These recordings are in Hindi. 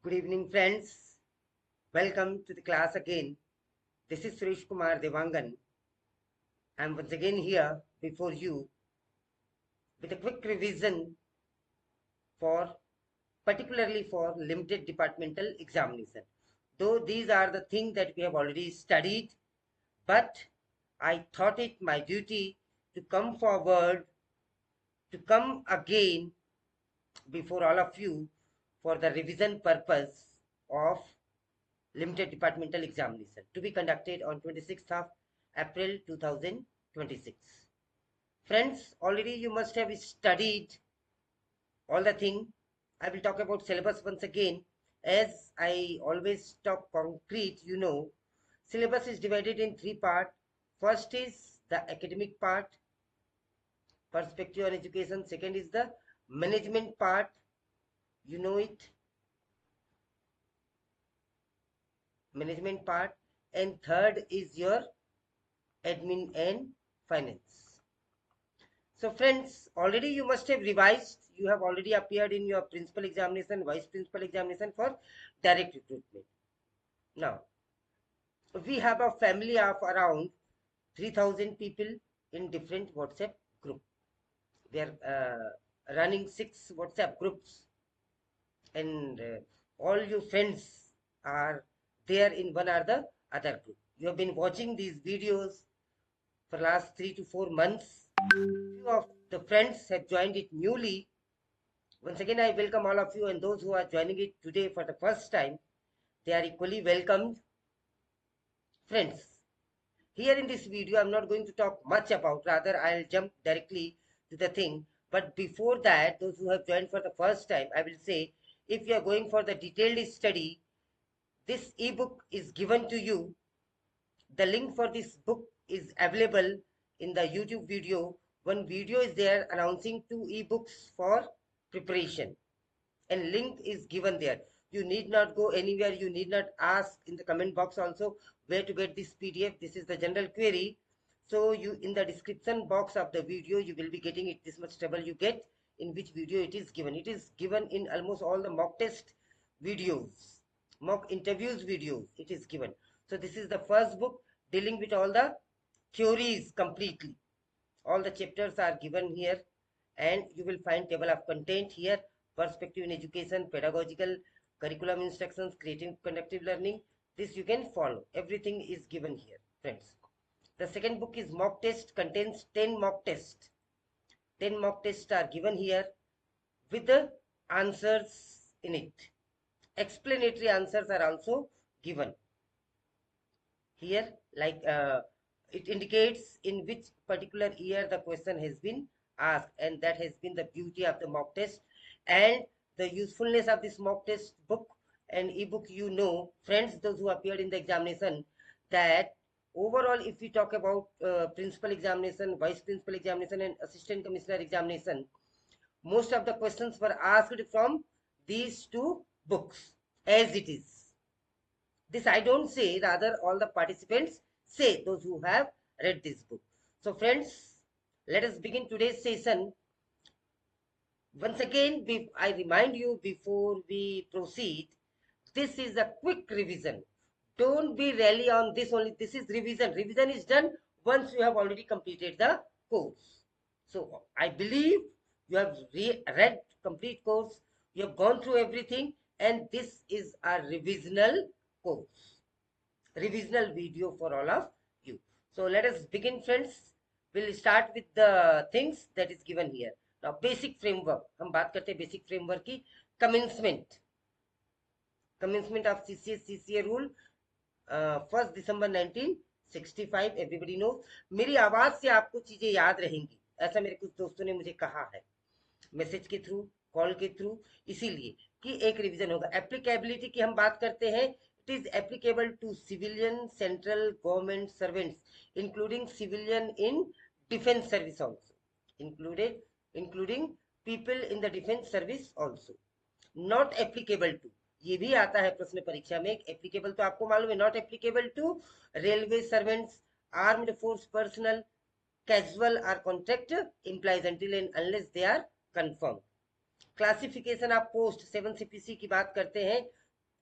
Good evening, friends. Welcome to the class again. This is Suresh Kumar Devangan. I'm once again here before you with a quick revision for particularly for limited departmental examination. Though these are the things that we have already studied, but I thought it my duty to come forward, to come again before all of you for the revision purpose of limited departmental examination to be conducted on 26th of April 2026. Friends, already you must have studied all the thing. I will talk about syllabus once again. As I always talk concrete, syllabus is divided in three parts. First is the academic part, perspective on education. Second is the management part, you know it, management part. And third is your admin and finance. So friends, already you must have revised. You have already appeared in your principal examination, vice principal examination for direct recruitment. Now, we have a family of around 3,000 people in different WhatsApp group. We are running 6 WhatsApp groups, and all your friends are there in one or the other group. You have been watching these videos for last 3 to 4 months. Few of the friends have joined it newly. Once again, I welcome all of you, and those who are joining it today for the first time, they are equally welcomed. Friends, here in this video, I'm not going to talk much about, rather I'll jump directly to the thing. But before that, those who have joined for the first time, I will say, if you are going for the detailed study, this ebook is given to you. The link for this book is available in the YouTube video. One video is there announcing 2 ebooks for preparation, and link is given there. You need not go anywhere. You need not ask in the comment box also where to get this PDF. This is the general query. So you, in the description box of the video, you will be getting it. This much trouble you get in which video it is given. It is given in almost all the mock test videos, mock interviews videos. It is given. So this is the first book dealing with all the theories completely. All the chapters are given here, and you will find table of content here, perspective in education, pedagogical, curriculum instructions, creative conductive learning. This you can follow. Everything is given here, friends. The second book is mock test, contains 10 mock tests. 10 mock tests are given here with the answers in it. Explanatory answers are also given here, like it indicates in which particular year the question has been asked, and that has been the beauty of the mock test and the usefulness of this mock test book and ebook. Friends, those who appeared in the examination, that overall, if we talk about principal examination, vice principal examination, and assistant commissioner examination, most of the questions were asked from these 2 books as it is. This I don't say, rather all the participants say, those who have read this book. So friends, let us begin today's session. Once again, I remind you before we proceed, this is a quick revision. Don't be rely on this only. This is revision. Revision is done once you have already completed the course. So I believe you have read complete course. You have gone through everything, and this is a revisional course, revisional video for all of you. So let us begin, friends. We'll start with the things that is given here. Now, basic framework. हम बात करते हैं basic framework की. Commencement. Commencement of CCA rule 1st December 1965. Everybody knows. मेरी आवाज से आपको चीजें याद रहेंगी, ऐसा मेरे कुछ दोस्तों ने मुझे कहा है, मैसेज के थ्रू, कॉल के थ्रू, इसीलिए कि एक रिवीजन होगा. एप्लीकेबिलिटी की हम बात करते हैं. It is applicable to civilian central government servants, including civilian in defense service also, including people in the defense service also. Not applicable to, ये भी आता है प्रश्न परीक्षा में. एप्लीकेबल तो आपको मालूम है. Not applicable to railway servants, armed force personnel, casual or contract implies until and unless they are confirmed. Classification of post 7 CPC की बात करते हैं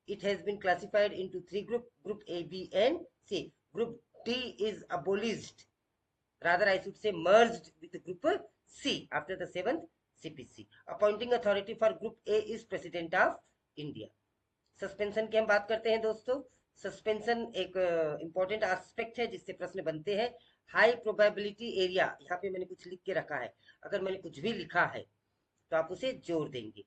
it has been classified into three groups, group A, B and C. Group D is abolished, rather I should say merged with group C after the 7th CPC. Appointing authority for group A is President of India. Suspension की हम बात करते हैं दोस्तों. सस्पेंशन एक इंपॉर्टेंट एस्पेक्ट है जिससे प्रश्न बनते हैं. हाई प्रोबेबिलिटी एरिया, यहाँ पे मैंने कुछ लिख के रखा है, अगर मैंने कुछ भी लिखा है तो आप उसे जोड़ देंगे.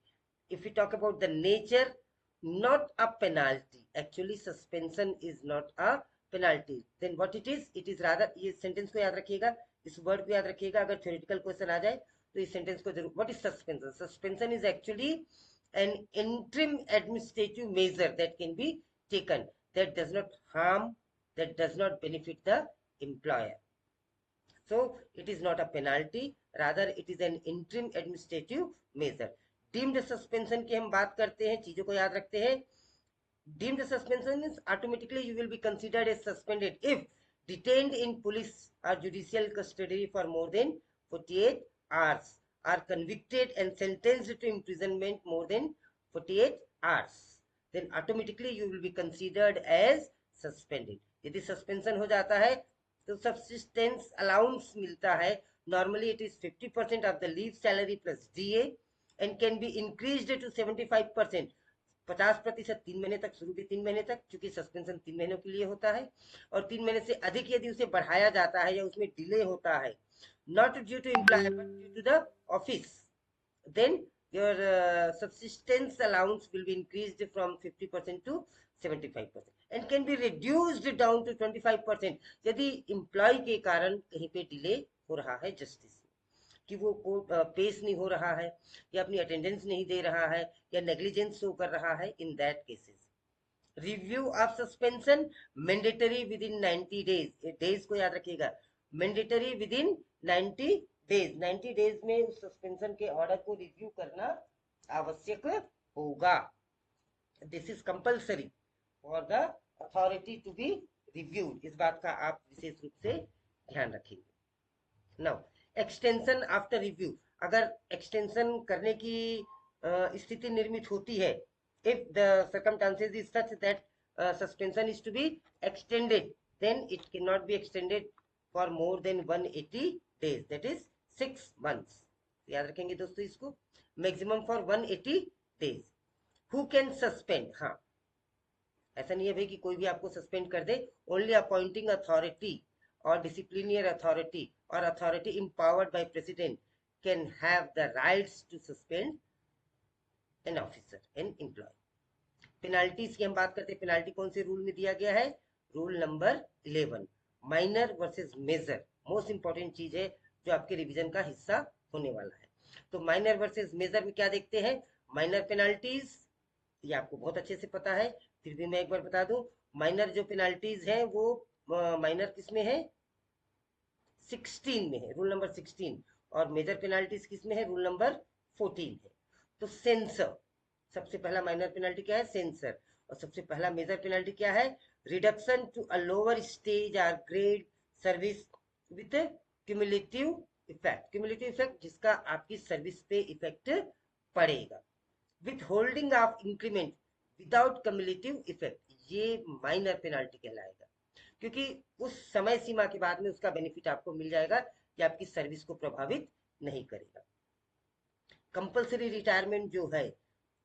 If you talk about the nature, not a penalty, actually suspension is not a penalty, then what it is rather, ये सेंटेंस को याद रखिएगा, इस वर्ड को याद रखिएगा, अगर थ्योरेटिकल क्वेश्चन आ जाए तो इस सेंटेंस को जरूर. what is suspension? Suspension is actually an interim administrative measure that can be taken that does not harm, that does not benefit the employer. So it is not a penalty, rather it is an interim administrative measure. Deemed suspension की हम बात करते हैं, चीजों को याद रखते हैं. Deemed suspension means automatically you will be considered as suspended if detained in police or judicial custody for more than 48 hours, are convicted and sentenced to imprisonment more than 48 hours, then automatically you will be considered as suspended. यदि सस्पेंशन हो जाता है तो सब्सिस्टेंस अलाउंस मिलता है. Normally it is 50% of the leave salary plus DA and can be increased to 75%, 50% 3 महीने तक, शुरू के 3 महीने तक, क्योंकि सस्पेंशन 3 महीनों के लिए होता है, और 3 महीने से अधिक यदि उसे बढ़ाया जाता है या उसमें डिले होता है, not due to employer but due to the office, then your subsistence allowance will be increased from 50% to 75% and can be reduced down to 25% यदि एम्प्लॉय के कारण कहीं पे डिले हो रहा है जस्टिस, कि वो पेश नहीं हो रहा है या अपनी अटेंडेंस नहीं दे रहा है या नेग्लिजेंस शो कर रहा है. In that cases review of suspension mandatory with in 90 days. Days को याद रखिएगा, mandatory with in 90 days. 90 days में उस सस्पेंशन के ऑर्डर को रिव्यू करना आवश्यक होगा. This is compulsory for the authority to be reviewed. इस बात का आप विशेष रूप से ध्यान रखेंगे. नाउ एक्सटेंशन आफ्टर रिव्यू, अगर एक्सटेंशन करने की स्थिति निर्मित होती है, if the circumstances is such that suspension is to be extended, then it can not be extended for more than 180 days, that is 6 months. याद रखेंगे दोस्तों इसको, maximum for 180 days. Who can suspend? हाँ, ऐसा नहीं है भाई कि कोई भी आपको सस्पेंड कर दे. Only appointing authority or disciplinary authority or authority empowered by president can have the rights to suspend an officer, an employee. Penalties की हम बात करते हैं. पेनाल्टी कौन से रूल में दिया गया है? Rule number 11, minor versus major. Most important चीज है जो आपके रिवीजन का हिस्सा होने वाला है. तो माइनर वर्सेस मेजर में क्या देखते हैं? माइनर पेनाल्टीज, ये आपको बहुत अच्छे से पता है, फिर भी मैं एक बार बता दूं. माइनर जो पेनाल्टीज है वो माइनर किसमें है? 16 में है, रूल नंबर 16. और मेजर पेनाल्टीज किस में है? रूल नंबर 14 है. तो सेंसर, सबसे पहला माइनर पेनाल्टी क्या है? सेंसर. और सबसे पहला मेजर पेनाल्टी क्या है? Reduction to a lower stage or grade service with cumulative effect. Cumulative effect जिसका आपकी सर्विस पे इफेक्ट पड़ेगा. Withholding of increment without cumulative effect, ये माइनर पेनाल्टी कहलाएगा, क्योंकि उस समय सीमा के बाद में उसका बेनिफिट आपको मिल जाएगा कि आपकी सर्विस को प्रभावित नहीं करेगा. कंपलसरी रिटायरमेंट जो है,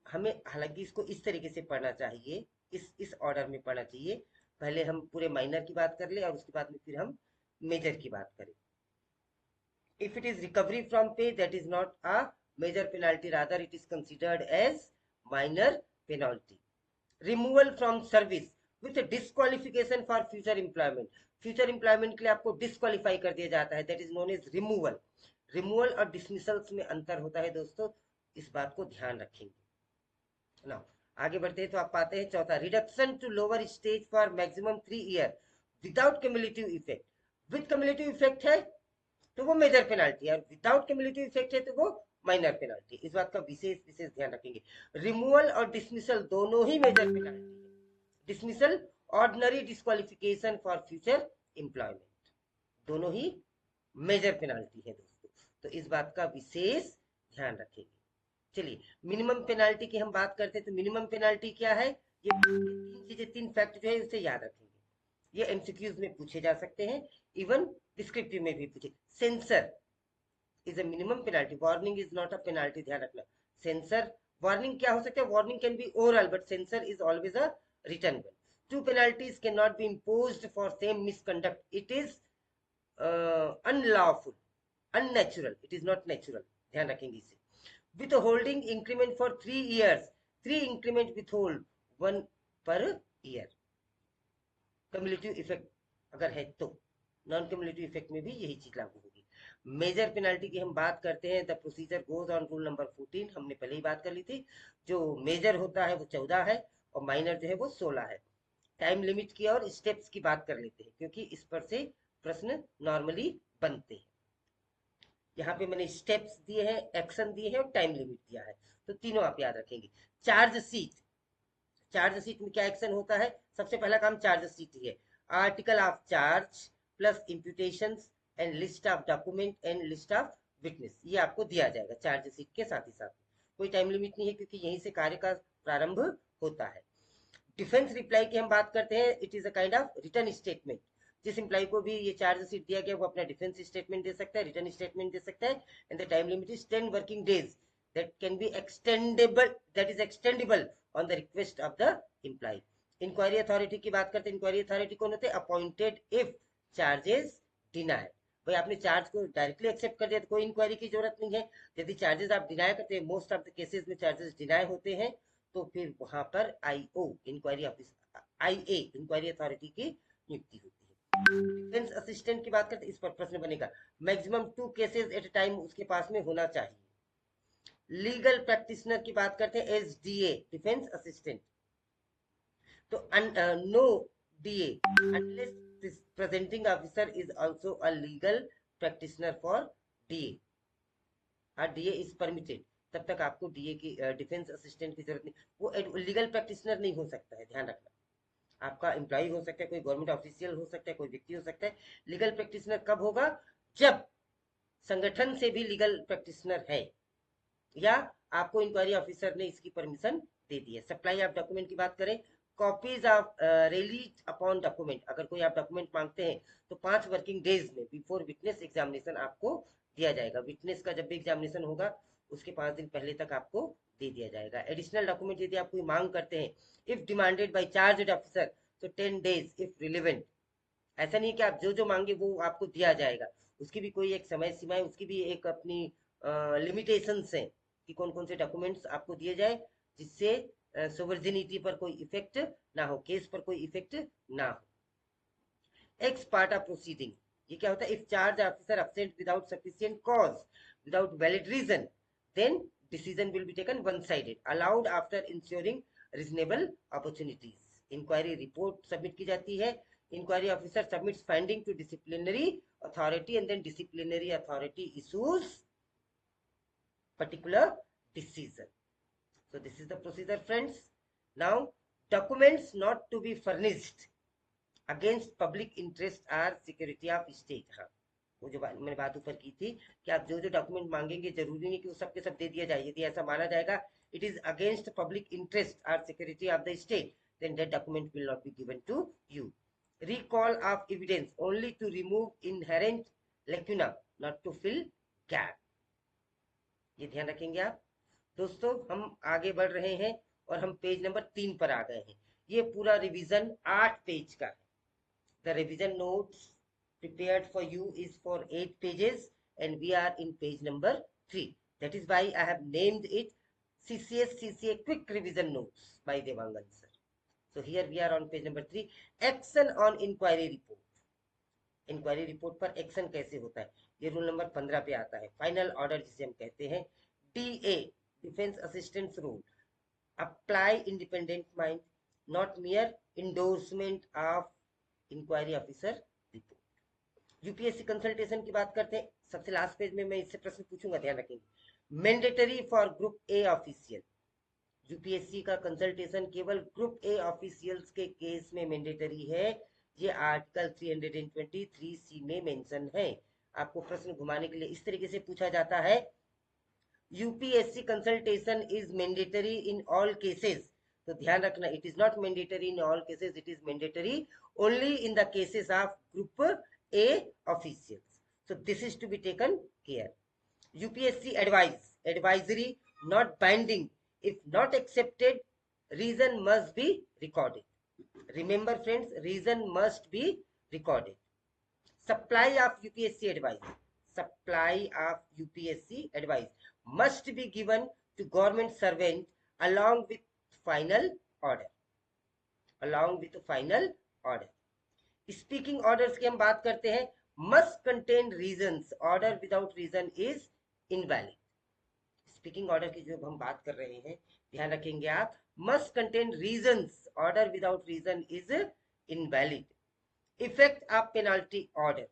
हमें हालांकि इसको इस तरीके से पढ़ना चाहिए, इस ऑर्डर में पढ़ना चाहिए. पहले हम पूरे माइनर की बात कर ले और उसके बाद में फिर हम मेजर की बात करें. If it is recovery from pay, that is not a major penalty, rather it is considered as minor penalty. Removal from service with disqualification for future employment. Future employment के लिए आपको डिस्क्वालीफाई कर दिया जाता है, that is known as removal. Removal और डिसमिसल्स में अंतर होता है दोस्तों, इस बात को ध्यान रखेंगे. नाउ आगे बढ़ते हैं तो आप पाते हैं चौथा, reduction to lower stage for maximum 3 year without cumulative effect. With cumulative effect है तो वो मेजर पेनाल्टी है, और विदाउट क्यूमुलेटिव इफेक्ट है तो वो माइनर पेनाल्टी. इस बात का विशेष ध्यान रखेंगे. रिमूवल और डिसमिसल दोनों ही मेजर पेनाल्टी है. Dismissal ordinary disqualification for future employment, दोनों ही मेजर पेनाल्टी है दोस्तों. तो इस बात का विशेष ध्यान रखेंगे. चलिए मिनिमम पेनाल्टी की हम बात करते हैं. तो मिनिमम पेनाल्टी क्या है? ये तीन चीजें, तीन फैक्ट जो है उसे याद रखेंगे। ये एमसीक्यूज में पूछे जा सकते हैं, इवन डिस्क्रिप्टिव में भी पूछे। Censure is a minimum penalty, warning is not a penalty, ध्यान रखना। सेंसर, वार्निंग क्या हो सकता है, warning can be oral but censure is always a written one. Two penalties can not be imposed for same misconduct, it is unlawful, unnatural, it is not natural, ध्यान रखेंगे इसे। withholding increment for 3 years, 3 increment withhold, 1 per year। cumulative effect अगर है तो, नॉन cumulative effect में भी यही चीज लागू होगी। मेजर पेनाल्टी की हम बात करते हैं, the procedure goes on rule number 14, हमने पहले ही बात कर ली थी। जो मेजर होता है वो 14 है और माइनर जो है वो 16 है। टाइम लिमिट की और स्टेप्स की बात कर लेते हैं, क्योंकि इस पर से प्रश्न नॉर्मली बनते हैं। यहाँ पे मैंने स्टेप्स दिए हैं, एक्शन दिए हैं और टाइम लिमिट दिया है, तो तीनों आप याद रखेंगे। चार्ज शीट, चार्ज शीट में क्या एक्शन होता है, सबसे पहला काम चार्ज शीट ही है। Article of charge plus imputation and list of document and list of witness, ये आपको दिया जाएगा चार्ज शीट के साथ ही साथ। कोई टाइम लिमिट नहीं है, क्योंकि यहीं से कार्य का प्रारंभ होता है। डिफेंस रिप्लाई की हम बात करते हैं, it is a kind of return statement. जिस एम्प्लॉय को भी ये चार्ज शीट दिया गया वो अपना डिफेंस स्टेटमेंट दे सकता है, रिटर्न स्टेटमेंट दे सकता है। And the time limit is 10 working days, that can be extendable, that is extendable on the request of the employee. Inquiry authority की बात करते हैं, इंक्वायरी अथॉरिटी कौन होते हैं, अपॉइंटेड इफ चार्जेस डिनाइड। भाई आपने चार्ज को डायरेक्टली एक्सेप्ट कर दिया तो कोई इंक्वायरी की जरूरत नहीं है। यदि चार्जेस आप डिनाई करते हैं, मोस्ट ऑफ द केसेस में चार्जेस डिनाई होते हैं, तो फिर वहां पर आईओ इंक्वायरी ऑफिस, आईए इंक्वायरी अथॉरिटी की नियुक्ति होती है। डिफेंस असिस्टेंट की बात करते हैं, इस पर प्रश्न बनेगा। मैक्सिमम 2 केसेस एट टाइम उसके पास में होना चाहिए। लीगल प्रैक्टिशनर की बात करते हैं, एसडीए डिफेंस असिस्टेंट, तो no DA unless presenting officer is also a legal practitioner for DA, DA is permitted, तब तक आपको डीए की, डिफेंस असिस्टेंट की जरूरत नहीं। वो लीगल प्रैक्टिशनर नहीं हो सकता है, ध्यान रखना। आपका एम्प्लॉय हो सकता है, कोई गवर्नमेंट ऑफिशियल हो सकता है, कोई व्यक्ति हो सकता है। लीगल प्रैक्टिशनर कब होगा, जब संगठन से भी लीगल प्रैक्टिशनर है या आपको इंक्वायरी ऑफिसर ने इसकी परमिशन दे दी है। सप्लाई ऑफ डॉक्यूमेंट की बात करें, copies of release upon document, अगर कोई आप डॉक्यूमेंट मांगते हैं तो 5 वर्किंग डेज में बिफोर विटनेस एग्जामिनेशन आपको दिया जाएगा। विटनेस का जब भी एग्जामिनेशन होगा उसके 5 दिन पहले तक आपको दे दिया जाएगा। एडिशनल डॉक्यूमेंट यदि आप कोई मांग करते हैं, if demanded by charge officer, तो 10 डेज इफ रिलेवेंट। ऐसा नहीं कि आप जो जो मांगे वो आपको दिया जाएगा, उसकी भी कोई एक समय सीमा है, उसकी भी एक अपनी लिमिटेशंस है कि कौन कौन से डॉक्यूमेंट्स आपको दिए जाए जिससे सोवर्जिनिटी पर कोई इफेक्ट ना हो, केस पर कोई इफेक्ट ना हो। एक्स पार्ट ऑफ प्रोसीडिंग, ये क्या होता है, if charge officer absent without sufficient cause, without valid reason, then decision will be taken one sided, allowed after ensuring reasonable opportunities. Inquiry report submit की जाती है, inquiry officer submits finding to disciplinary authority and then disciplinary authority issues particular decision. So this is the procedure, friends. Now documents not to be furnished against public interest or security of state। हाँ, वो जो मैंने बात ऊपर की थी कि आप जो जो डॉक्यूमेंट मांगेंगे जरूरी नहीं कि वो सबके सब दे दिया जाए। यदि ऐसा माना जाएगा it is against public interest और security of the state, then that document will not be given to you. Recall of evidence only to remove inherent lacuna, not to fill gap, ये ध्यान रखेंगे आप। दोस्तों हम आगे बढ़ रहे हैं और हम पेज नंबर 3 पर आ गए हैं। ये पूरा रिवीजन 8 पेज का है। The revision notes prepared for you is for 8 pages and we are in page number 3. That is why I have named it CCA quick revision notes by Devangan sir. So here we are on page number 3. Action on inquiry report. Inquiry report पर एक्शन कैसे होता है, ये रूल नंबर 15 पे आता है। फाइनल ऑर्डर जिसे हम कहते हैं, DA defence assistance rule, apply independent mind, not mere endorsement of inquiry officer report. UPSC consultation की बात करते हैं, सबसे लास्ट पेज में मैं इससे प्रश्न पूछूंगा, ध्यान रखेंगे। Mandatory for group A official, UPSC का कंसल्टेशन केवल ग्रुप ए ऑफिशियल्स के केस में मैंडेटरी है, ये आर्टिकल 323C में मेंशन है। आपको प्रश्न घुमाने के लिए इस तरीके से पूछा जाता है, UPSC consultation is mandatory in all cases तो ध्यान रखना, it is not mandatory in all cases, it is mandatory only in the cases of group A officials. So this is to be taken care. UPSC advisory, not binding. If not accepted, reason must be recorded. Remember friends, reason must be recorded. Supply of UPSC advice. Supply of UPSC advice must be given to government servant along with final order. Along with final order. Speaking orders की हम बात करते हैं. Must contain reasons. Order without reason is invalid. Speaking order की जो हम बात कर रहे हैं, ध्यान रखेंगे आप. Must contain reasons. Order without reason is invalid. Effect of penalty order.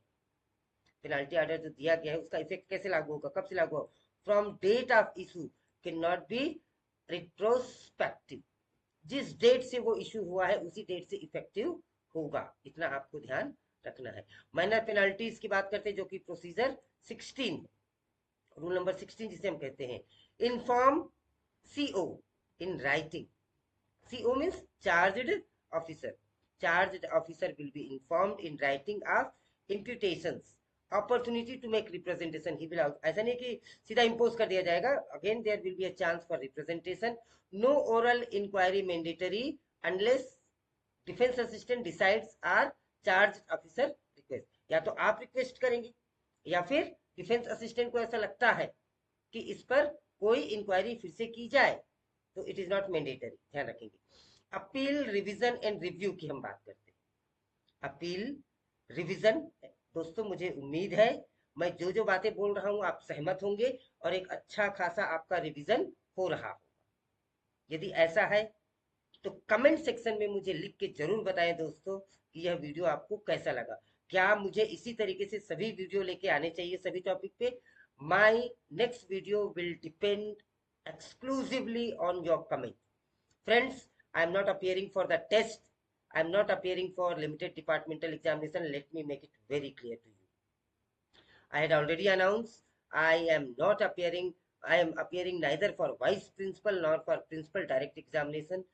Penalty order जो दिया गया है उसका इफेक्ट कैसे लागू होगा, कब से लागू होगा? From date of issue, can not be retrospective. जिस डेट से वो इशू हुआ है उसी डेट से इफेक्टिव होगा, इतना आपको ध्यान रखना है. माइनर पेनाल्टीज की बात करते हैं जो कि प्रोसीजर 16, रूल नंबर 16 जिसे हम कहते हैं. Inform CO in writing. CO means charged officer. Charged officer will be informed in writing of imputations. Opportunity to make representation, he will, ऐसा नहीं कि सीधा इम्पोज कर दिया जाएगा. Again there will be a chance for representation. No oral inquiry mandatory unless defence assistant decides or charge officer request. या तो आप रिक्वेस्ट करेंगे या फिर डिफेंस असिस्टेंट को ऐसा लगता है कि इस पर कोई इंक्वायरी फिर से की जाए, तो इट इज नॉट मैंडेटरी. ध्यान रखेंगे. अपील, रिवीजन एंड रिव्यू की हम बात करते हैं. Appeal, revision. दोस्तों मुझे उम्मीद है मैं जो जो बातें बोल रहा हूं आप सहमत होंगे और एक अच्छा खासा आपका रिवीजन हो रहा होगा. यदि ऐसा है तो कमेंट सेक्शन में मुझे लिख के जरूर बताएं दोस्तों कि यह वीडियो आपको कैसा लगा. क्या मुझे इसी तरीके से सभी वीडियो लेके आने चाहिए सभी टॉपिक पे? My next video will depend exclusively on your comment. Friends, I am not appearing for the test. I am not appearing for limited departmental examination. Let me make it very clear to you. I had already announced I am not appearing. I am appearing neither for vice principal nor for principal direct examination.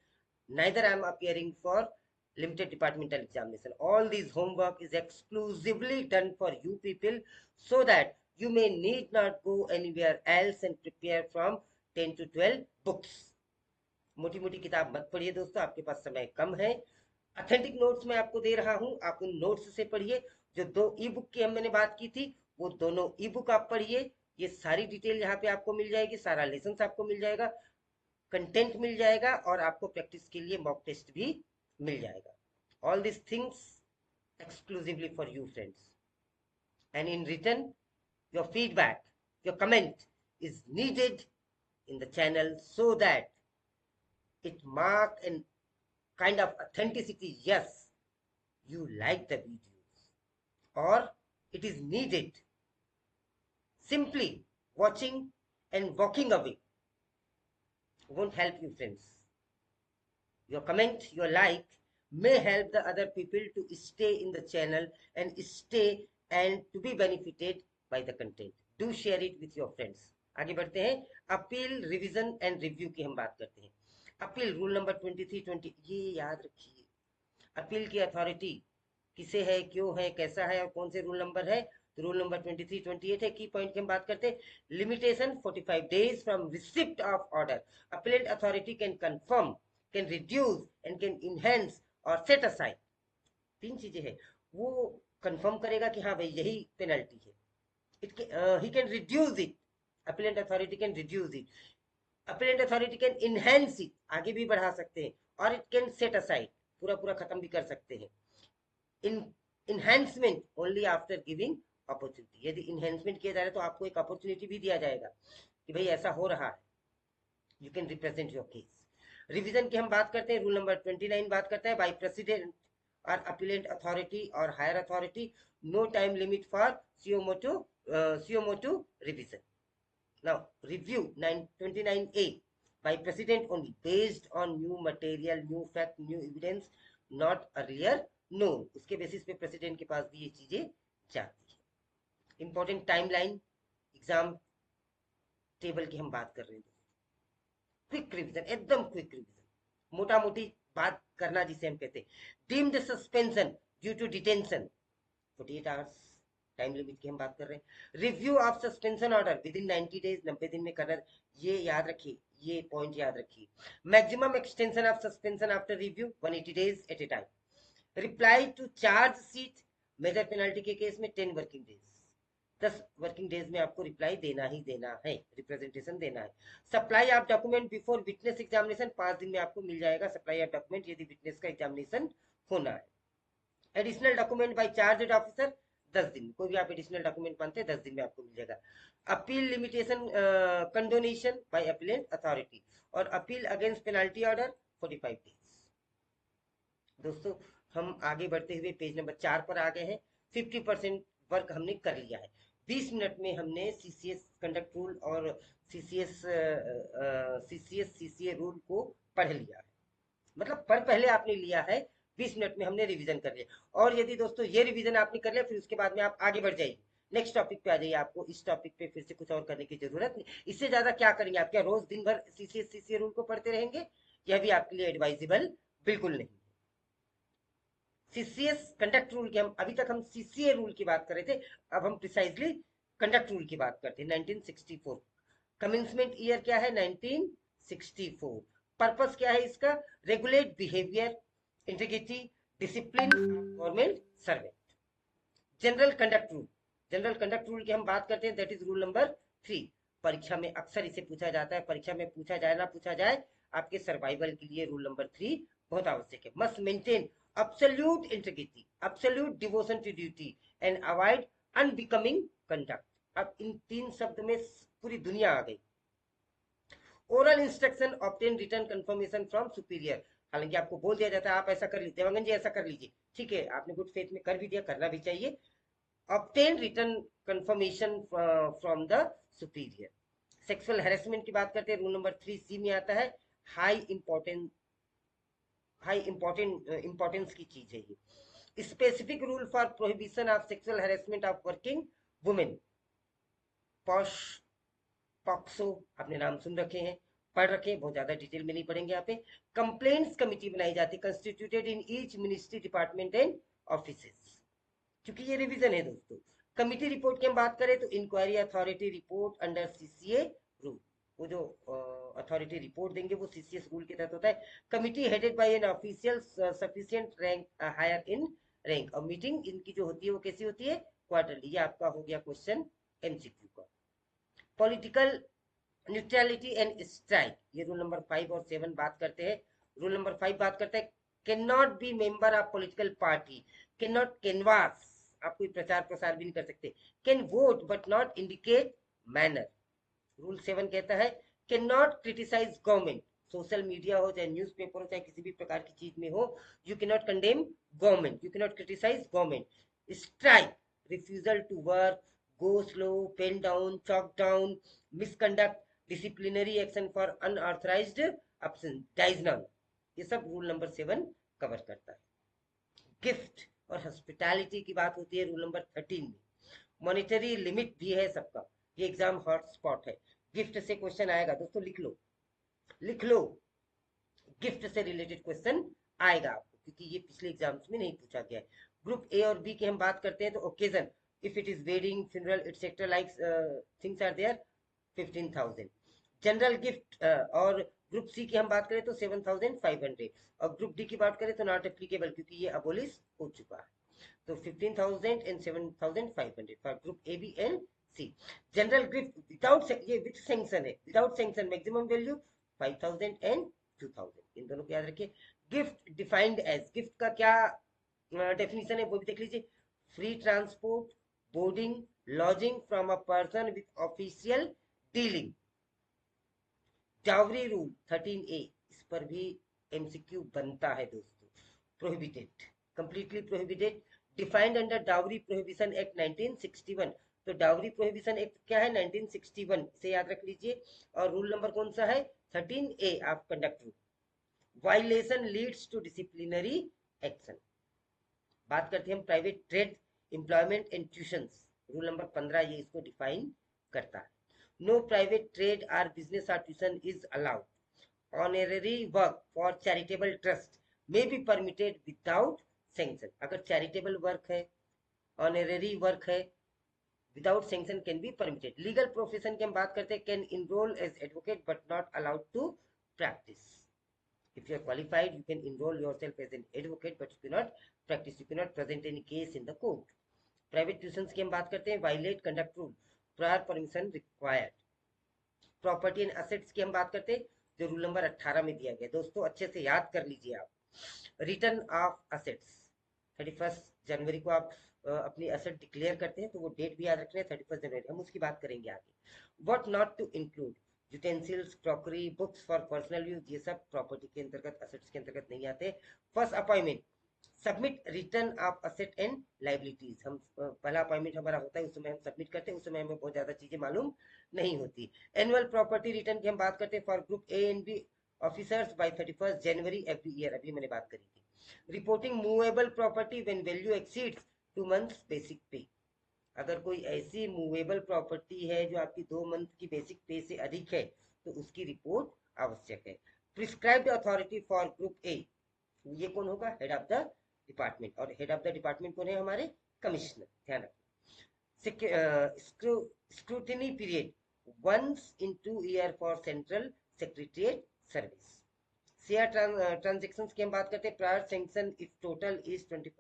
Neither I am appearing for limited departmental examination. All these homework is exclusively done for you people so that you may need not go anywhere else and prepare from 10 to 12 books. मोटी मोटी किताब मत पढ़िए दोस्तों, आपके पास समय कम है. ऑथेंटिक नोट्स मैं आपको दे रहा हूं, आप उन नोट्स से पढ़िए. जो 2 ई बुक की मैंने बात की थी वो दोनों ई बुक आप पढ़िए. ये सारी डिटेल यहाँ पे आपको मिल जाएगी, सारा लेसन आपको मिल जाएगा, कंटेंट मिल जाएगा और आपको प्रैक्टिस के लिए मॉक टेस्ट भी मिल जाएगा. All this things exclusively for you friends, and in return your feedback, your comment is needed in the channel so that it mark and kind of authenticity. Yes, you like the videos, or it is needed. Simply watching and walking away won't help you friends. Your comment, your like may help the other people to stay in the channel and stay and to be benefited by the content. Do share it with your friends. आगे बढ़ते हैं. अपील, रिवीजन एंड रिव्यू की हम बात करते हैं. अपील, रूल नंबर 2320, ये याद रखिए. अपील की अथॉरिटी किसे है, क्यों है, कैसा है और कौन से रूल नंबर है? तो रूल नंबर 2328 है. की पॉइंट की हम बात करते हैं. Limitation 45 days from receipt of order. Appellate authority can confirm, can reduce and can enhance और सेट असाइड. 3 चीजें हैं. वो कंफर्म करेगा कि हाँ भाई यही पेनल्टी है. He can reduce it. Appellate authority can reduce it. Appellate authority can enhance it, आगे भी बढ़ा सकते हैं. और इट कैन सेट असाइड, पूरा पूरा खत्म भी कर सकते हैं. In enhancement only after giving opportunity. यदि इनहेंसमेंट किया जा रहा है तो आपको एक अपॉर्चुनिटी भी दिया जाएगा कि भाई ऐसा हो रहा है, you can represent your case. Revision की हम बात करते हैं. रूल नंबर 29 बात करता है बाय प्रेसिडेंट और अपीलेंट अथॉरिटी और higher authority, no time limit for CO revision. Now review 29A by president only based on new material, new fact, new evidence not earlier known. उसके बेसिस पे प्रेसिडेंट के पास भी ये चीजें जाती है. इंपॉर्टेंट टाइमलाइन, एग्जाम टेबल की हम बात कर रहे हैं. क्विक रिवीजन, एकदम क्विक रिवीजन. मोटा मोटी बात करना जिसे हम कहते हैं। Deemed suspension due to detention 48 hours time limit की हम बात कर रहे हैं। Review of suspension order within 90 days 90 दिन में करना, ये याद रखिए, ये पॉइंट याद रखिए। Maximum extension of suspension after review 180 days at a time. Reply to charge sheet major penalty के केस में 10 वर्किंग डेज, 10 वर्किंग डेज में आपको रिप्लाई देना ही देना है, रिप्रेजेंटेशन देना है। Supply of document before witness examination 5 दिन में आपको मिल जाएगा सप्लाई ऑफ डॉक्यूमेंट यदि विटनेस का एग्जामिनेशन होना है। Additional document by charge officer 10 दिन, कोई भी आप एडिशनल डॉक्यूमेंट मानते हैं 10 दिन में आपको मिल जाएगा। Appeal limitation condonation by appellate authority और appeal against penalty order 45 days. दोस्तों हम आगे बढ़ते हुए पेज नंबर 4 पर आ गए हैं। 50% वर्क हमने कर लिया है। 20 मिनट में हमने सीसीएस कंडक्ट रूल और सीसीएस सीसीए रूल को पढ़ लिया है, मतलब पढ़ पहले आपने लिया है, 20 मिनट में हमने रिवीजन कर लिया। और यदि दोस्तों ये रिवीजन आपने कर लिया फिर उसके बाद में आप आगे बढ़ जाइए, नेक्स्ट टॉपिक पे आ जाइए, आपको इस टॉपिक पे फिर से कुछ और करने की जरूरत नहीं। इससे ज्यादा क्या करेंगे आप, क्या रोज दिन भर सीसीएस सीसीए रूल को पढ़ते रहेंगे? यह भी आपके लिए एडवाइजेबल बिल्कुल नहीं। सीसीएस कंडक्ट रूल की, हम अभी तक हम सीसीए रूल की बात कर रहे थे, अब हम प्रिसाइजली कंडक्ट रूल की बात करते हैं। 1964 कमेंसमेंट ईयर क्या है? 1964। पर्पस क्या है इसका? Regulate behaviour, integrity, discipline government servant. General conduct rule, general conduct rule की हम बात करते हैं, दैट इज रूल नंबर 3। परीक्षा में अक्सर इसे पूछा जाता है, परीक्षा में पूछा जाए ना पूछा जाए, आपके सर्वाइवल के लिए रूल नंबर 3 बहुत आवश्यक है। Must maintain absolute integrity, absolute devotion to duty and avoid unbecoming conduct। अब इन 3 शब्द में पूरी दुनिया आ गई। Oral instruction obtain return confirmation from superior, हालांकि आपको बोल दिया जाता है आप ऐसा कर लीजिए, देवांगन जी ऐसा कर लीजिए, ठीक है, आपने गुड फेथ में कर भी दिया, करना भी चाहिए। Obtain return confirmation from the superior. Sexual harassment की बात करते हैं, रूल नंबर 3C में आता है। हाई इंपॉर्टेंस की चीज है ये। Specific rule for prohibition of sexual harassment of working women, posh POCSO, आपने नाम सुन रखे हैं, पढ़ रखे हैं, बहुत ज्यादा डिटेल में नहीं पढ़ेंगे यहाँ पे। कंप्लेंट्स कमिटी बनाई जाती है, constituted in each ministry department and offices, क्योंकि ये रिवीजन है दोस्तों। कमिटी रिपोर्ट की हम बात करें तो inquiry authority report under CCA rule, वो जो अथॉरिटी रिपोर्ट देंगे वो सीसीएस रूल के तहत होता है। Committee headed by an official sufficient rank higher in rank, और मीटिंग इनकी जो होती है वो कैसी होती है? क्वार्टरली। ये आपका हो गया क्वेश्चन एमसीक्यू का। पॉलिटिकल न्यूट्रलिटी एंड स्ट्राइक, ये रूल नंबर 5 और 7 बात करते हैं। रूल नंबर 5 बात करता है can not be member of political party, can not canvass, आप कोई प्रचार प्रसार भी नहीं कर सकते। Can vote but not indicate manner. Rule 7 कहता है can not criticise government, social media हो चाहे न्यूज़पेपर हो चाहे किसी भी प्रकार की चीज में हो, you can not condemn government, you can not criticise government. Strike, refusal to work, go slow, pen down, chalk down, misconduct, disciplinary action for unauthorised absence, dies non, ये सब रूल नंबर 7 कवर करता है। गिफ्ट और हॉस्पिटैलिटी की बात होती है रूल नंबर 13 में। मॉनिटरी लिमिट भी है सबका, ये एग्जाम हॉट स्पॉट है। गिफ्ट से क्वेश्चन आएगा दोस्तों, लिख लो, लिख लो, गिफ्ट से रिलेटेड क्वेश्चन आएगा आपको, क्योंकि ये पिछले एग्जाम्स में नहीं पूछा गया है। ग्रुप ए और बी की हम बात करते हैं तो occasion, if it is wedding, funeral, etc. like things are there, 15,000। General gift और ग्रुप सी की हम बात करें तो 7,500, और ग्रुप डी की बात करें तो नॉट एप्लीकेबल क्योंकि ये अबोलिश हो चुका है। तो 15,000 and 7,500 for group A B and C. General gift without, ये विद सैंक्शन है, without sanction maximum value 5,000 and 2,000, इन दोनों को याद रखिए। गिफ्ट डिफाइंड एज, गिफ्ट का क्या डेफिनेशन है वो भी देख लीजिए। Free transport, boarding, lodging from a person with official dealing. Dowry rule 13A, इस पर भी एमसीक्यू बनता है दोस्तों। Prohibited, completely prohibited, defined under dowry prohibition act 1961। तो डावरी प्रोहिबिशन एक्ट क्या है? 1961 से याद रख लीजिए। और रूल नंबर कौन सा है? 13A of conduct rule. Violation leads to disciplinary action. बात करते हैं हम private trade, employment and tuitions, rule number 15 ये इसको डिफाइन करता है। No private trade or business or tuition is allowed honorary work for charitable trust may be permitted without sanction. अगर चैरिटेबल वर्क है, ऑनररी वर्क है, without sanction can be permitted. Legal profession की हम बात करते हैं, can enrol as advocate but not allowed to practise. If you are qualified, you can enroll yourself as an advocate, but you cannot practice. You cannot present any case in the court. Private tuitions की हम बात करते हैं, violate conduct rule, prior permission required. Property and assets की हम बात करते हैं, जो रूल नंबर 18 में दिया गया। दोस्तों अच्छे से याद कर लीजिए आप। रिटर्न ऑफ असेट्स, 31 जनवरी को आप अपनी असेट डिक्लेयर करते हैं, तो वो डेट भी याद रख रहे हैं, 31 जनवरी। हम उसकी बात करेंगे आगे। What not to include, utensils, crockery, books for personal use, ये सब प्रॉपर्टी के अंतर्गत, असेट्स के अंतर्गत नहीं आते। First appointment, submit return of asset and liabilities. हम पहला अपॉइंटमेंट हमारा होता है, उस समय हम सबमिट करते हैं, उस समय हमें बहुत ज्यादा चीजें मालूम नहीं होती। एनुअल प्रॉपर्टी रिटर्न की हम बात करते हैं for group A and B officers by 31 January every year, अभी मैंने बात करी थी। Reporting movable property when value exceeds 2 months basic pay. अगर कोई ऐसी मूवेबल प्रॉपर्टी है जो आपकी 2 मंथ की बेसिक पे से अधिक है, तो उसकी रिपोर्ट आवश्यक है। प्रिस्क्राइब्ड अथॉरिटी फॉर ग्रुप ए, ये कौन होगा? हेड ऑफ द डिपार्टमेंट, और हेड ऑफ द डिपार्टमेंट कौन है? हमारे कमिश्नर, ध्यान रखना। Scrutiny period once in 2 year for central secretariat service. Share transactions की हम बात करते हैं, prior sanction if total is 20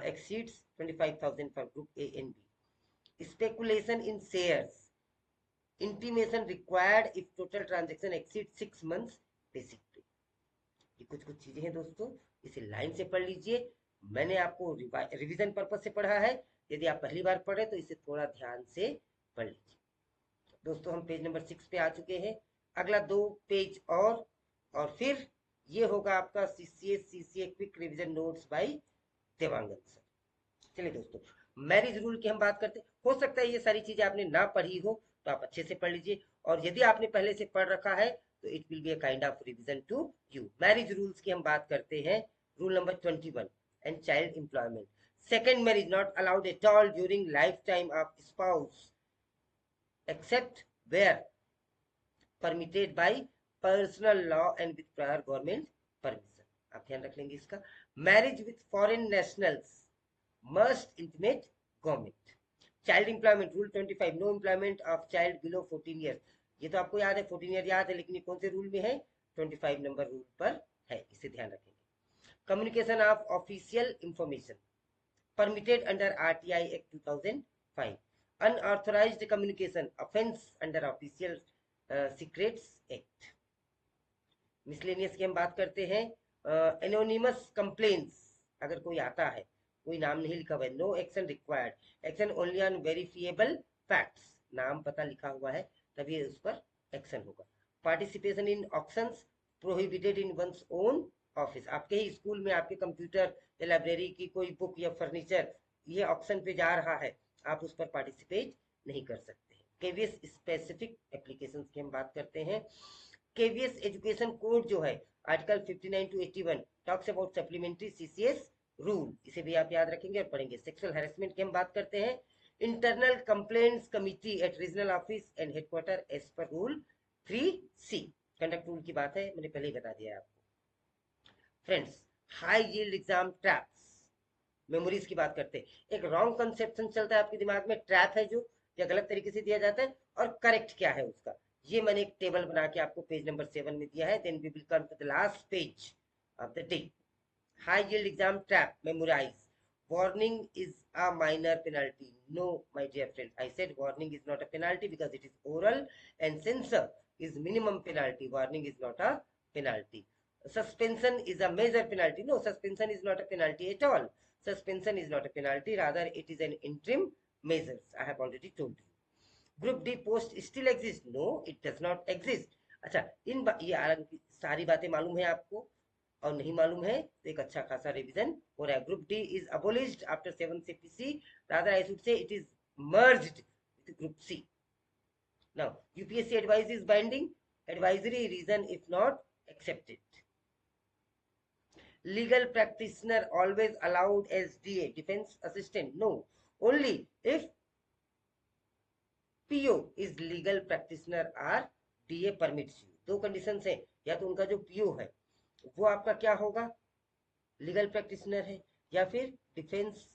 exceeds 25,000 for group A and B. Speculation in shares, intimation required if total transaction exceeds 6 months basic pay. ये कुछ कुछ चीजें हैं दोस्तों, इसे लाइन से पढ़ लीजिए। मैंने आपको रिवीजन पर्पज से पढ़ा है, यदि आप पहली बार पढ़े तो इसे थोड़ा ध्यान से पढ़ लीजिए। दोस्तों हम पेज नंबर 6 पे आ चुके हैं, अगला 2 पेज और फिर ये होगा आपका CCA quick revision notes by Devangan sir. चलिए दोस्तों, मैरिज रूल की हम बात करते हैं। हो सकता है ये सारी चीजें आपने ना पढ़ी हो, तो आप अच्छे से पढ़ लीजिए, और यदि आपने पहले से पढ़ रखा है तो it will be a kind of revision to you. Marriage rules की हम बात करते हैं, rule number 21, and child employment. Second marriage not allowed at all during life time of spouse except where permitted by personal law and with prior government permission. आप ध्यान रख लेंगे इसका। Marriage with foreign nationals must intimate government. Child employment rule 25, know employment of child below 14 years. ये तो आपको याद है, 14 ईयर याद है, लेकिन ये कौन से रूल में है? 25 नंबर रूल पर है, इसे ध्यान रखेंगे। Communication of official information permitted under RTI Act 2005. Unauthorized communication offense under Official Secrets Act. Miscellaneous की हम बात करते हैं, एनोनिमस कंप्लेन्स, अगर कोई आता है, कोई नाम नहीं लिखा हुआ है, no action required, action only on verifiable facts, नाम पता लिखा हुआ है तभी उस पर एक्शन होगा। Participation in auctions prohibited in one's own office. आपके ही स्कूल में आपके कंप्यूटर या लाइब्रेरी की कोई बुक या फर्नीचर ये ऑक्शन पे जा रहा है, आप उस पर पार्टिसिपेट नहीं कर सकते हैं। केवीएस स्पेसिफिक एप्लीकेशंस की हम बात करते हैं। केवीएस एजुकेशन कोड जो है, article 59 to 81 talks about supplementary CCS rule, इसे भी आप याद रखेंगे और पढ़ेंगे। सेक्सुअल हैरेसमेंट की हम बात करते हैं। Internal complaints committee at regional office and headquarter as per rule 3C। Conduct rule की बात है, मैंने पहले ही बता दिया है आपको। Friends, high yield exam traps, memories की बात करते हैं। एक रॉन्ग कंसेप्शन चलता है आपके दिमाग में, ट्रैप है जो, या गलत तरीके से दिया जाता है, और करेक्ट क्या है उसका, ये मैंने एक टेबल बना के आपको पेज नंबर 7 में दिया है। Then we will come to the last page of the day. High yield exam trap, memorise. Warning is a minor penalty. No, my dear friend, I said warning is not a penalty because it is oral, and censor is minimum penalty. Warning is not a penalty. Suspension is a major penalty. No, suspension is not a penalty at all. Suspension is not a penalty, rather it is an interim measures. I have already told you. Group D post still exists? No, it does not exist. अच्छा, ये सारी बातें मालूम है आपको और नहीं मालूम है तो एक अच्छा खासा रिवीजन हो रहा है। Group D is abolished after 7 CPC, rather I should say it is merged with group C. Now UPSC advice is binding, advisory reason if not accepted. Legal practitioner always allowed as DA, defense assistant? No, only if PO is legal practitioner or DA permits you. दो कंडीशंस हैं, या तो उनका जो पीओ है वो आपका क्या होगा, लीगल प्रैक्टिशनर है, या फिर डिफेंस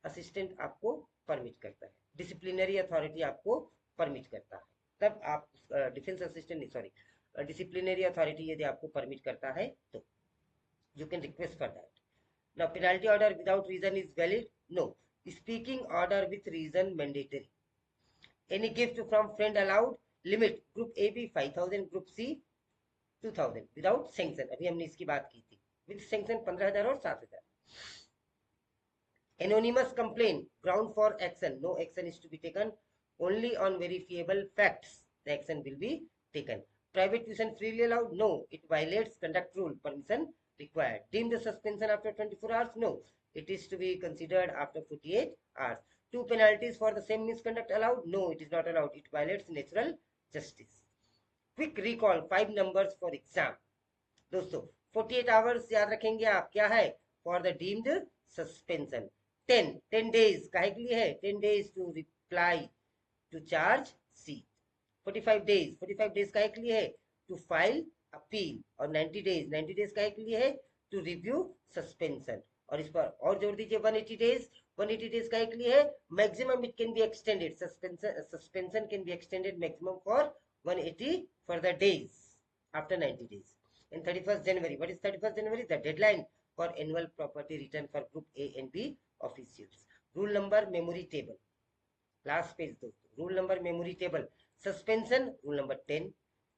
असिस्टेंट आपको परमिट करता है, डिसिप्लिनरी अथॉरिटी आपको परमिट करता है, तब आप डिफेंस असिस्टेंट नहीं, सॉरी, डिसिप्लिनरी अथॉरिटी यदि आपको परमिट करता है तो you can request for that. Now penalty order without reason is valid? No. Speaking order with reason mandatory. Any gift from friend allowed? Limit group AB 5000, group C 2000 without sanction. अभी हमने इसकी बात की थी. With sanction 15,000 और 7,000. Anonymous complaint, ground for action. No action is to be taken. Only on verifiable facts the action will be taken. Private tuition freely allowed? No. It violates conduct rule. Permission required. Deemed suspension after 24 hours? No. It is to be considered after 48 hours. Two penalties for the same misconduct allowed? No, it is not allowed. It violates natural justice. Quick recall 5 numbers for exam. दोस्तों 48 आवर्स याद रखेंगे आप, क्या है, for the deemed suspension. 10 days काहे के लिए है, 10 days to reply to charge sheet. 45 days काहे के लिए है, टू फाइल अपील. और 90 days काहे के लिए है, टू रिव्यू सस्पेंशन. और इस पर और जोड़ दीजिए 180 days काहे के लिए है, maximum it can be extended, suspension can be extended maximum for 180 further days after 90 days. And 31st January. What is 31st January? The deadline for annual property return for group A and B officials. Rule number memory table. Last page दोस्तों. Rule number memory table. Suspension rule number 10.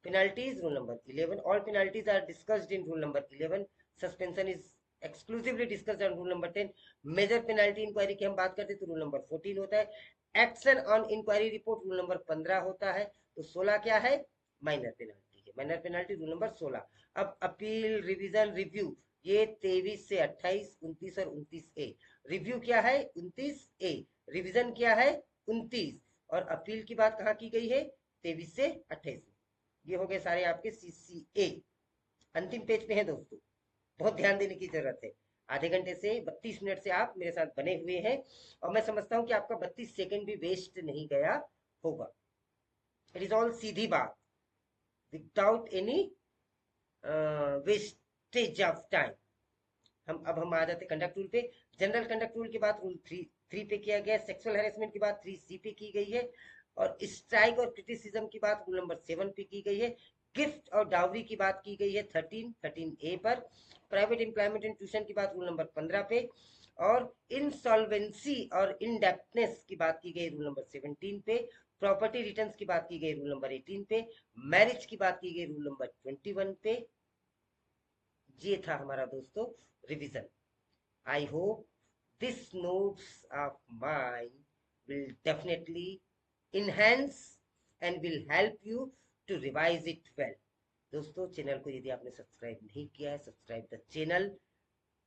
Penalties rule number 11. All penalties are discussed in rule number 11. Suspension is exclusively discussed on rule number 10. Major penalty inquiry की हम बात करते तो rule number 14 होता है. Action on inquiry report rule number 15 होता है. तो 16 क्या है, minor penalty. Minor penalty rule number 16. अब अपील, रिवीजन, रिव्यू ये 23 से 28, 29 और 29A. रिव्यू क्या है 29A, रिवीजन क्या है 29, और अपील की बात कहाँ की गई है 23 से 28. ये हो गए सारे आपके CCA. अंतिम पेज पे है दोस्तों, बहुत ध्यान देने की जरूरत है. आधे घंटे से 32 मिनट से आप मेरे साथ बने हुए हैं और मैं समझता हूं कि आपका 32 सेकंड भी वेस्ट नहीं गया होगा. इट इज ऑल सीधी बात, without any wastage of time. हम आ जाते कंडक्ट रूल पे. जनरल कंडक्ट रूल की बात रूल 3 पे किया गया. सेक्सुअल हैरेसमेंट की बात 3C पे की गई है और स्ट्राइक और क्रिटिसिज्म की बात रूल नंबर 7 पे की गई है. गिफ्ट और डावरी की बात की गई है 13A पर. प्राइवेट एम्प्लॉयमेंट एंड ट्यूशन की बात रूल नंबर 15 पे और इंसॉल्वेंसी और इनडेप्टनेस की बात की गई रूल नंबर 17 पे. प्रॉपर्टी रिटर्न्स की बात की गई रूल नंबर 18 पे. मैरिज की बात की गई रूल नंबर 21 पे. ये था हमारा दोस्तों revision. I hope this notes of mine will definitely enhance and will help you to revise it well. दोस्तों चैनल को यदि आपने सब्सक्राइब नहीं किया है, subscribe the channel,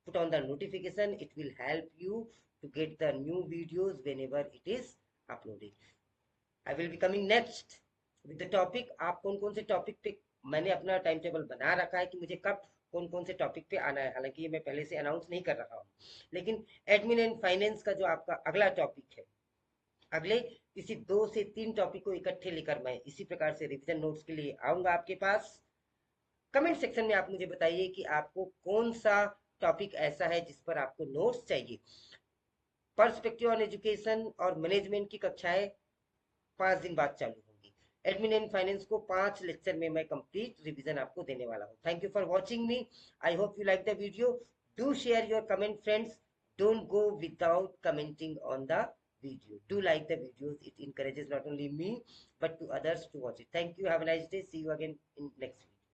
put on the notification. It will help you to get the new videos whenever it is uploaded. I will be coming next with the topic. आप कौन कौन से टॉपिक पे, मैंने अपना टाइम टेबल बना रखा है कि मुझे कब कौन कौन से टॉपिक पे आना है. हालांकि ये मैं पहले से अनाउंस नहीं कर रहा हूँ, लेकिन एडमिन एंड फाइनेंस का जो आपका अगला टॉपिक है, अगले किसी 2 से 3 टॉपिक को इकट्ठे लेकर मैं इसी प्रकार से रिवीजन नोट्स के लिए आऊंगा आपके पास. कमेंट सेक्शन में आप मुझे बताइए कि आपको कौन सा टॉपिक ऐसा है जिस पर आपको नोट्स चाहिए. पर्सपेक्टिव ऑन एजुकेशन और मैनेजमेंट की कक्षाएं 5 दिन बाद चालू होंगी. एडमिन एंड फाइनेंस को 5 लेक्चर में मैं कंप्लीट रिवीजन आपको देने वाला हूँ. Thank you for watching me. I hope you like the video. Do share your comment friends. Don't go without commenting on the video. Do like the videos. It encourages not only me but to others to watch it. Thank you. Have a nice day. See you again in next video.